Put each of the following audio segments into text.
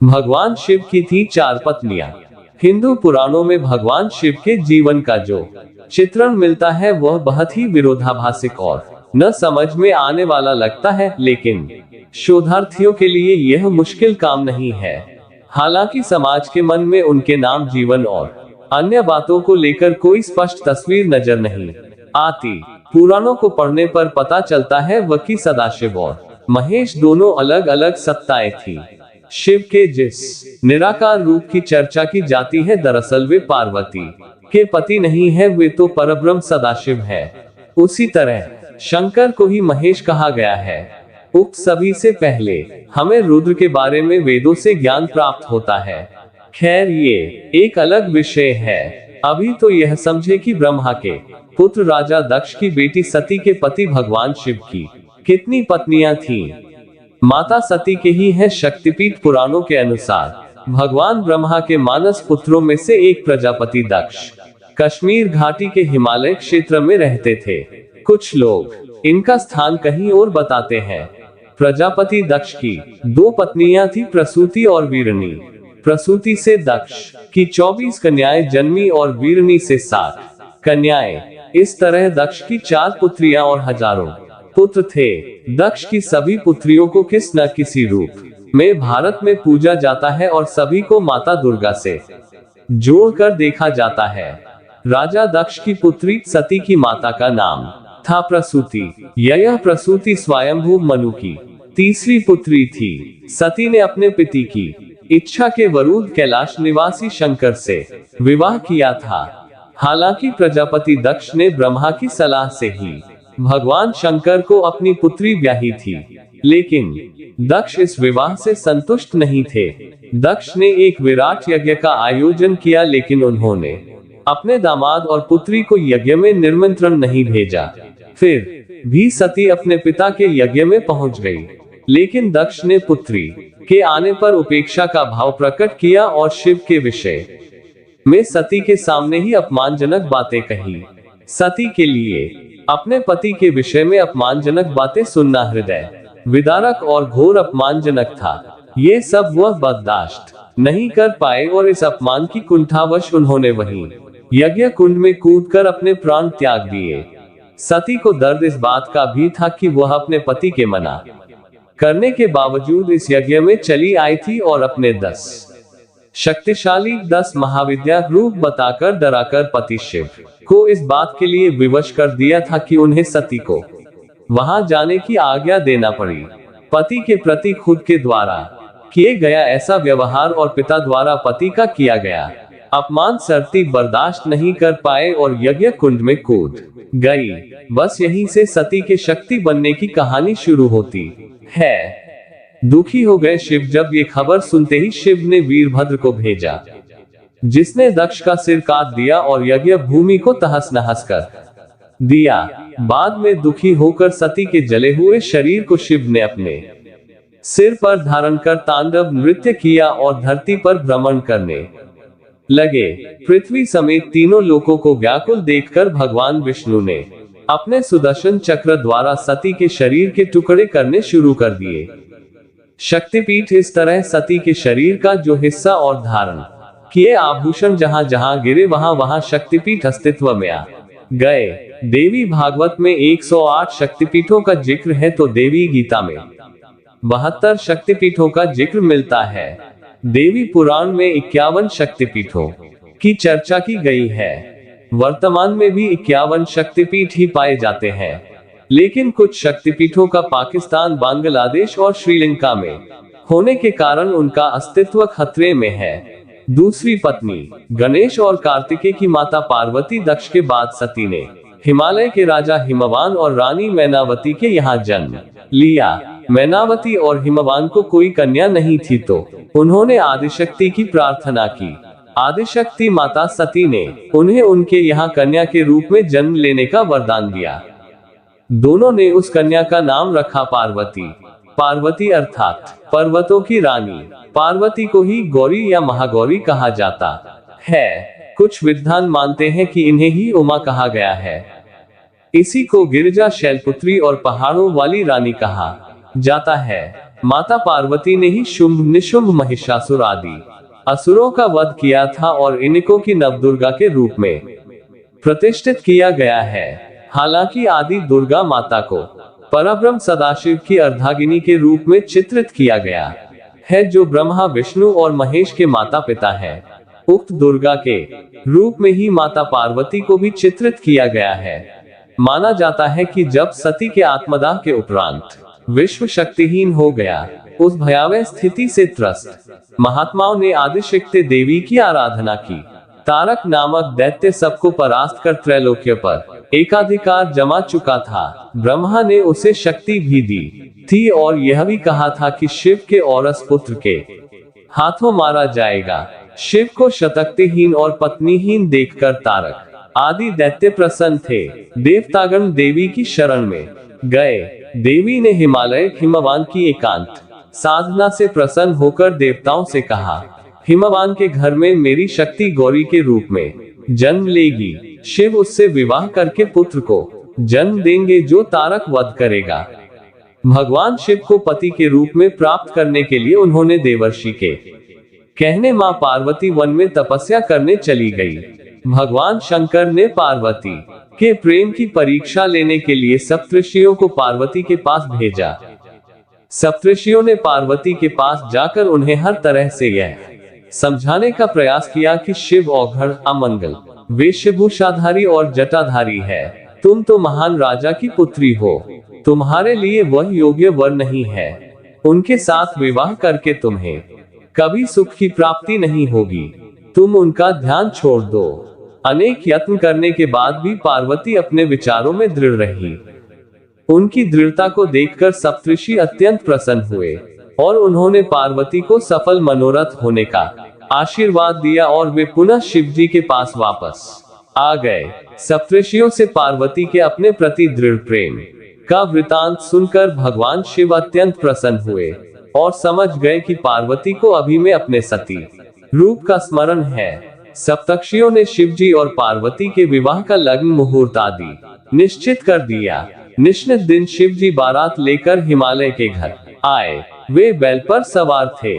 भगवान शिव की थी 4 पत्नियां। हिंदू पुराणों में भगवान शिव के जीवन का जो चित्रण मिलता है वह बहुत ही विरोधाभासिक और न समझ में आने वाला लगता है, लेकिन शोधार्थियों के लिए यह मुश्किल काम नहीं है। हालांकि समाज के मन में उनके नाम, जीवन और अन्य बातों को लेकर कोई स्पष्ट तस्वीर नजर नहीं आती। पुराणों को पढ़ने पर पता चलता है वह कि सदाशिव और महेश दोनों अलग अलग सत्ताएं थी। शिव के जिस निराकार रूप की चर्चा की जाती है, दरअसल वे पार्वती के पति नहीं है, वे तो परब्रह्म सदाशिव है। उसी तरह शंकर को ही महेश कहा गया है। उक्त सभी से पहले हमें रुद्र के बारे में वेदों से ज्ञान प्राप्त होता है। खैर, ये एक अलग विषय है। अभी तो यह समझे कि ब्रह्मा के पुत्र राजा दक्ष की बेटी सती के पति भगवान शिव की कितनी पत्नियां थीं। माता सती के ही है शक्तिपीठ। पुराणों के अनुसार भगवान ब्रह्मा के मानस पुत्रों में से एक प्रजापति दक्ष कश्मीर घाटी के हिमालय क्षेत्र में रहते थे। कुछ लोग इनका स्थान कहीं और बताते हैं। प्रजापति दक्ष की 2 पत्नियां थी, प्रसूति और वीरनी। प्रसूति से दक्ष की 24 कन्याएं जन्मी और वीरनी से 60 कन्याएं। इस तरह दक्ष की 4 पुत्रियां और हजारों पुत्र थे। दक्ष की सभी पुत्रियों को किस न किसी रूप में भारत में पूजा जाता है और सभी को माता दुर्गा से जोड़कर देखा जाता है। राजा दक्ष की पुत्री सती की माता का नाम था प्रसूति। यह प्रसूति स्वयंभू मनु की तीसरी पुत्री थी। सती ने अपने पति की इच्छा के विरुद्ध कैलाश निवासी शंकर से विवाह किया था। हालांकि प्रजापति दक्ष ने ब्रह्मा की सलाह से ही भगवान शंकर को अपनी पुत्री ब्याही थी, लेकिन दक्ष इस विवाह से संतुष्ट नहीं थे। दक्ष ने एक विराट यज्ञ का आयोजन किया, लेकिन उन्होंने अपने दामाद और पुत्री को यज्ञ में निमंत्रण नहीं भेजा। फिर भी सती अपने पिता के यज्ञ में पहुंच गई, लेकिन दक्ष ने पुत्री के आने पर उपेक्षा का भाव प्रकट किया और शिव के विषय में सती के सामने ही अपमानजनक बातें कही। सती के लिए अपने पति के विषय में अपमानजनक बातें सुनना हृदय विदारक और घोर अपमानजनक था। ये सब वह बर्दाश्त नहीं कर पाए और इस अपमान की कुंठावश उन्होंने वहीं यज्ञ कुंड में कूदकर अपने प्राण त्याग दिए। सती को दर्द इस बात का भी था कि वह अपने पति के मना करने के बावजूद इस यज्ञ में चली आई थी और अपने 10 शक्तिशाली 10 महाविद्या रूप बताकर डराकर पति शिव को इस बात के लिए विवश कर दिया था कि उन्हें सती को वहां जाने की आज्ञा देना पड़ी। पति के प्रति खुद के द्वारा किए गया ऐसा व्यवहार और पिता द्वारा पति का किया गया अपमान सती बर्दाश्त नहीं कर पाए और यज्ञ कुंड में कूद गई। बस यहीं से सती के शक्ति बनने की कहानी शुरू होती है। दुखी हो गए शिव जब ये खबर सुनते ही शिव ने वीरभद्र को भेजा, जिसने दक्ष का सिर काट दिया और यज्ञ भूमि को तहस नहस कर दिया। बाद में दुखी होकर सती के जले हुए शरीर को शिव ने अपने सिर पर धारण कर तांडव नृत्य किया और धरती पर भ्रमण करने लगे। पृथ्वी समेत तीनों लोकों को व्याकुल देखकर भगवान विष्णु ने अपने सुदर्शन चक्र द्वारा सती के शरीर के टुकड़े करने शुरू कर दिए। शक्तिपीठ इस तरह सती के शरीर का जो हिस्सा और धारण किए आभूषण जहां जहां गिरे वहां वहां शक्तिपीठ अस्तित्व में आ गए। देवी भागवत में 108 शक्तिपीठों का जिक्र है, तो देवी गीता में 72 शक्तिपीठों का जिक्र मिलता है। देवी पुराण में 51 शक्तिपीठों की चर्चा की गई है। वर्तमान में भी 51 शक्तिपीठ ही पाए जाते हैं, लेकिन कुछ शक्तिपीठों का पाकिस्तान, बांग्लादेश और श्रीलंका में होने के कारण उनका अस्तित्व खतरे में है। दूसरी पत्नी गणेश और कार्तिकेय की माता पार्वती दक्ष के बाद सती ने हिमालय के राजा हिमवान और रानी मैनावती के यहाँ जन्म लिया। मैनावती और हिमवान को कोई कन्या नहीं थी, तो उन्होंने आदिशक्ति की प्रार्थना की। आदिशक्ति माता सती ने उन्हें उनके यहाँ कन्या के रूप में जन्म लेने का वरदान दिया। दोनों ने उस कन्या का नाम रखा पार्वती। पार्वती अर्थात पर्वतों की रानी। पार्वती को ही गौरी या महागौरी कहा जाता है। कुछ विद्वान मानते हैं कि इन्हें ही उमा कहा गया है। इसी को गिरिजा, शैलपुत्री और पहाड़ों वाली रानी कहा जाता है। माता पार्वती ने ही शुंभ निशुंभ महिषासुर आदि असुरों का वध किया था और इनको की नवदुर्गा के रूप में प्रतिष्ठित किया गया है। हालांकि आदि दुर्गा माता को परब्रह्म सदाशिव की अर्धांगिनी के रूप में चित्रित किया गया है, जो ब्रह्मा विष्णु और महेश के माता पिता हैं। उक्त दुर्गा के रूप में ही माता पार्वती को भी चित्रित किया गया है। माना जाता है कि जब सती के आत्मदाह के उपरांत विश्व शक्तिहीन हो गया, उस भयावह स्थिति से त्रस्त महात्माओं ने आदिशक्ति देवी की आराधना की। तारक नामक दैत्य सबको परास्त कर त्रैलोक्य पर एकाधिकार जमा चुका था। ब्रह्मा ने उसे शक्ति भी दी थी और यह भी कहा था कि शिव के औरस पुत्र के हाथों मारा जाएगा। शिव को शतक्तिहीन और पत्नीहीन देखकर तारक आदि दैत्य प्रसन्न थे। देवतागण देवी की शरण में गए। देवी ने हिमालय हिमवान की एकांत साधना से प्रसन्न होकर देवताओं से कहा, हिमवान के घर में मेरी शक्ति गौरी के रूप में जन्म लेगी। शिव उससे विवाह करके पुत्र को जन्म देंगे जो तारक वध करेगा। भगवान शिव को पति के रूप में प्राप्त करने के लिए उन्होंने देवर्षि के कहने मां पार्वती वन में तपस्या करने चली गई। भगवान शंकर ने पार्वती के प्रेम की परीक्षा लेने के लिए सप्तऋषियों को पार्वती के पास भेजा। सप्तऋषियों ने पार्वती के पास जाकर उन्हें हर तरह से यह समझाने का प्रयास किया कि शिव औघड़, अमंगल, वेशभूषाधारी और जटाधारी है। तुम तो महान राजा की पुत्री हो, तुम्हारे लिए वह योग्य वर नहीं है। उनके साथ विवाह करके तुम्हें कभी सुख की प्राप्ति नहीं होगी। तुम उनका ध्यान छोड़ दो। अनेक यत्न करने के बाद भी पार्वती अपने विचारों में दृढ़ रही। उनकी दृढ़ता को देखकर सप्तऋषि अत्यंत प्रसन्न हुए और उन्होंने पार्वती को सफल मनोरथ होने का आशीर्वाद दिया और वे पुनः शिवजी के पास वापस आ गए। सप्तऋषियों से पार्वती के अपने प्रति दृढ़ प्रेम का वृतांत सुनकर भगवान शिव अत्यंत प्रसन्न हुए और समझ गए कि पार्वती को अभी में अपने सती रूप का स्मरण है। सप्तर्षियों ने शिवजी और पार्वती के विवाह का लग्न मुहूर्त आदि निश्चित कर दिया। निश्चित दिन शिवजी बारात लेकर हिमालय के घर आए। वे बैल पर सवार थे।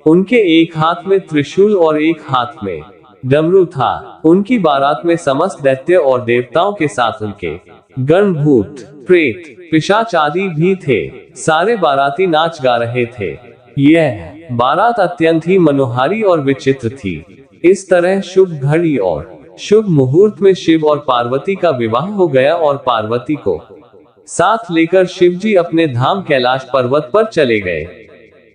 उनके एक हाथ में त्रिशूल और एक हाथ में डमरू था। उनकी बारात में समस्त दैत्य और देवताओं के साथ उनके गण, भूत, प्रेत, पिशाच आदि भी थे। सारे बाराती नाच गा रहे थे। यह बारात अत्यंत ही मनोहारी और विचित्र थी। इस तरह शुभ घड़ी और शुभ मुहूर्त में शिव और पार्वती का विवाह हो गया और पार्वती को साथ लेकर शिवजी अपने धाम कैलाश पर्वत पर चले गए।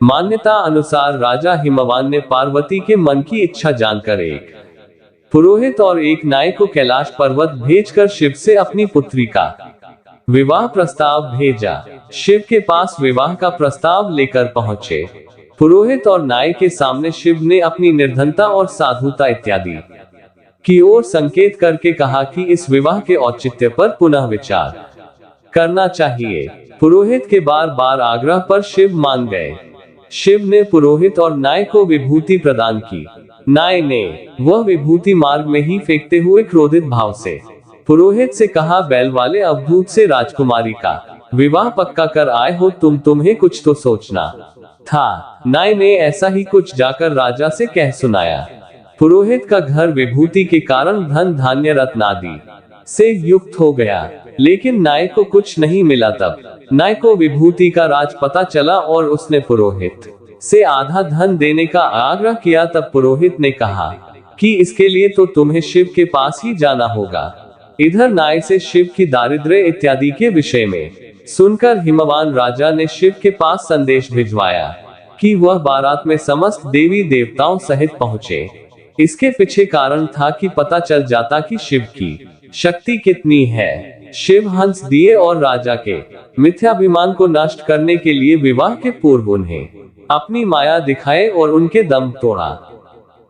मान्यता अनुसार राजा हिमवान ने पार्वती के मन की इच्छा जानकर एक पुरोहित और एक नायक को कैलाश पर्वत भेजकर शिव से अपनी पुत्री का विवाह प्रस्ताव भेजा। शिव के पास विवाह का प्रस्ताव लेकर पहुंचे। पुरोहित और नायक के सामने शिव ने अपनी निर्धनता और साधुता इत्यादि की ओर संकेत करके कहा कि इस विवाह के औचित्य पर पुनः विचार करना चाहिए। पुरोहित के बार बार आग्रह पर शिव मान गए। शिव ने पुरोहित और नायक को विभूति प्रदान की। नायक ने वह विभूति मार्ग में ही फेंकते हुए क्रोधित भाव से पुरोहित से कहा, बैल वाले अवधूत से राजकुमारी का विवाह पक्का कर आए हो, तुम्हें कुछ तो सोचना था। नायक ने ऐसा ही कुछ जाकर राजा से कह सुनाया। पुरोहित का घर विभूति के कारण धन धान्य रत्न आदि से युक्त हो गया, लेकिन नायक को कुछ नहीं मिला। तब नायक को विभूति का राज पता चला और उसने पुरोहित से आधा धन देने का आग्रह किया। तब पुरोहित ने कहा कि इसके लिए तो तुम्हें शिव के पास ही जाना होगा। इधर नायक से शिव की दारिद्र्य इत्यादि के विषय में सुनकर हिमवान राजा ने शिव के पास संदेश भिजवाया कि वह बारात में समस्त देवी देवताओं सहित पहुंचे। इसके पीछे कारण था कि पता चल जाता कि शिव की शक्ति कितनी है। शिव हंस दिए और राजा के मिथ्याभिमान को नष्ट करने के लिए विवाह के पूर्व उन्हें अपनी माया दिखाए और उनके दम तोड़ा।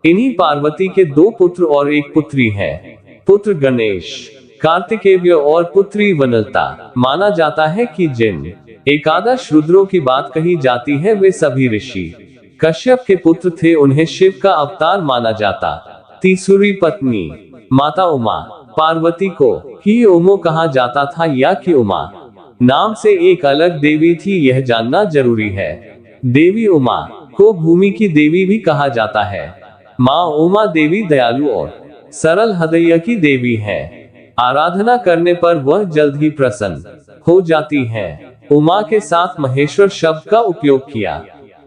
इन्हीं पार्वती के 2 पुत्र और 1 पुत्री है। पुत्र गणेश, कार्तिकेय और पुत्री वनलता। माना जाता है कि जिन एकादश रुद्रों की बात कही जाती है वे सभी ऋषि कश्यप के पुत्र थे। उन्हें शिव का अवतार माना जाता। तीसरी पत्नी माता उमा पार्वती को ही उमो कहा जाता था या कि उमा नाम से एक अलग देवी थी, यह जानना जरूरी है। देवी उमा को भूमि की देवी भी कहा जाता है। माँ उमा देवी दयालु और सरल हृदय की देवी है। आराधना करने पर वह जल्द ही प्रसन्न हो जाती है। उमा के साथ महेश्वर शब्द का उपयोग किया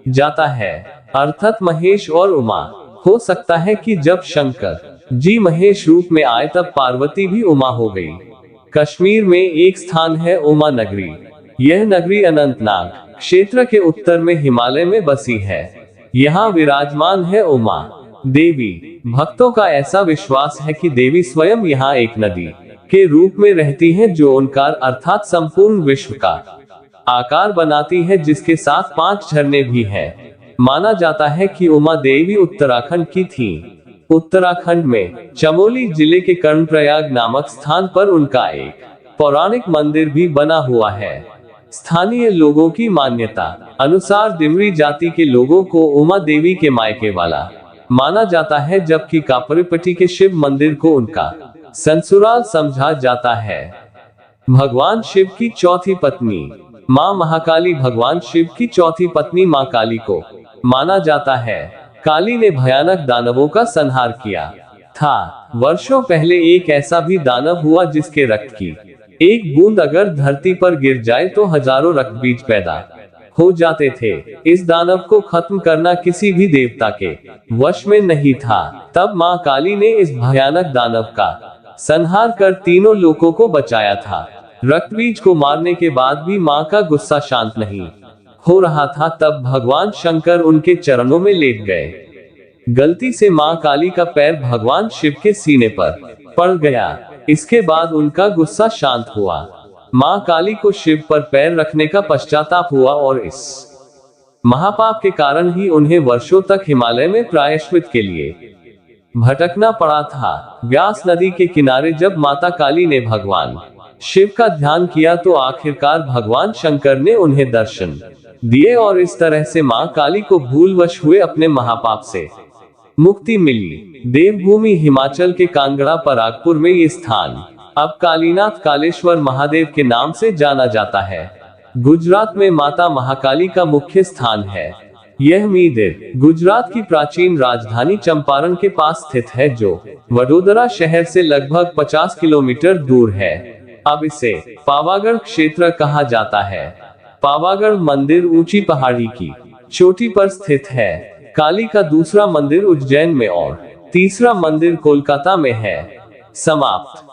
जाता है, अर्थात महेश और उमा। हो सकता है कि जब शंकर जी महेश रूप में आए तब पार्वती भी उमा हो गई। कश्मीर में एक स्थान है उमा नगरी। यह नगरी अनंतनाग क्षेत्र के उत्तर में हिमालय में बसी है। यहाँ विराजमान है उमा देवी। भक्तों का ऐसा विश्वास है कि देवी स्वयं यहाँ एक नदी के रूप में रहती है, जो ओंकार अर्थात संपूर्ण विश्व का आकार बनाती है, जिसके साथ 5 झरने भी हैं। माना जाता है कि उमा देवी उत्तराखंड की थी। उत्तराखंड में चमोली जिले के कर्णप्रयाग नामक स्थान पर उनका एक पौराणिक मंदिर भी बना हुआ है। स्थानीय लोगों की मान्यता अनुसार दिमरी जाति के लोगों को उमा देवी के मायके वाला माना जाता है, जबकि कापरेपट्टी के शिव मंदिर को उनका ससुराल समझा जाता है। भगवान शिव की चौथी पत्नी मां महाकाली। भगवान शिव की चौथी पत्नी मां काली को माना जाता है। काली ने भयानक दानवों का संहार किया था। वर्षों पहले एक ऐसा भी दानव हुआ जिसके रक्त की एक बूंद अगर धरती पर गिर जाए तो हजारों रक्त बीज पैदा हो जाते थे। इस दानव को खत्म करना किसी भी देवता के वश में नहीं था। तब मां काली ने इस भयानक दानव का संहार कर तीनों लोगों को बचाया था। रक्तबीज को मारने के बाद भी मां का गुस्सा शांत नहीं हो रहा था। तब भगवान शंकर उनके चरणों में लेट गए। गलती से मां काली का पैर भगवान शिव के सीने पर पड़ गया। इसके बाद उनका गुस्सा शांत हुआ। मां काली को शिव पर पैर रखने का पश्चाताप हुआ और इस महापाप के कारण ही उन्हें वर्षों तक हिमालय में प्रायश्चित के लिए भटकना पड़ा था। व्यास नदी के किनारे जब माता काली ने भगवान शिव का ध्यान किया तो आखिरकार भगवान शंकर ने उन्हें दर्शन दिए और इस तरह से मां काली को भूलवश हुए अपने महापाप से मुक्ति मिली। देवभूमि हिमाचल के कांगड़ा परागपुर में ये स्थान अब कालीनाथ कालेश्वर महादेव के नाम से जाना जाता है। गुजरात में माता महाकाली का मुख्य स्थान है। यह मंदिर गुजरात की प्राचीन राजधानी चंपारण के पास स्थित है, जो वडोदरा शहर से लगभग 50 किलोमीटर दूर है। अब इसे पावागढ़ क्षेत्र कहा जाता है। पावागढ़ मंदिर ऊंची पहाड़ी की चोटी पर स्थित है। काली का दूसरा मंदिर उज्जैन में और तीसरा मंदिर कोलकाता में है। समाप्त।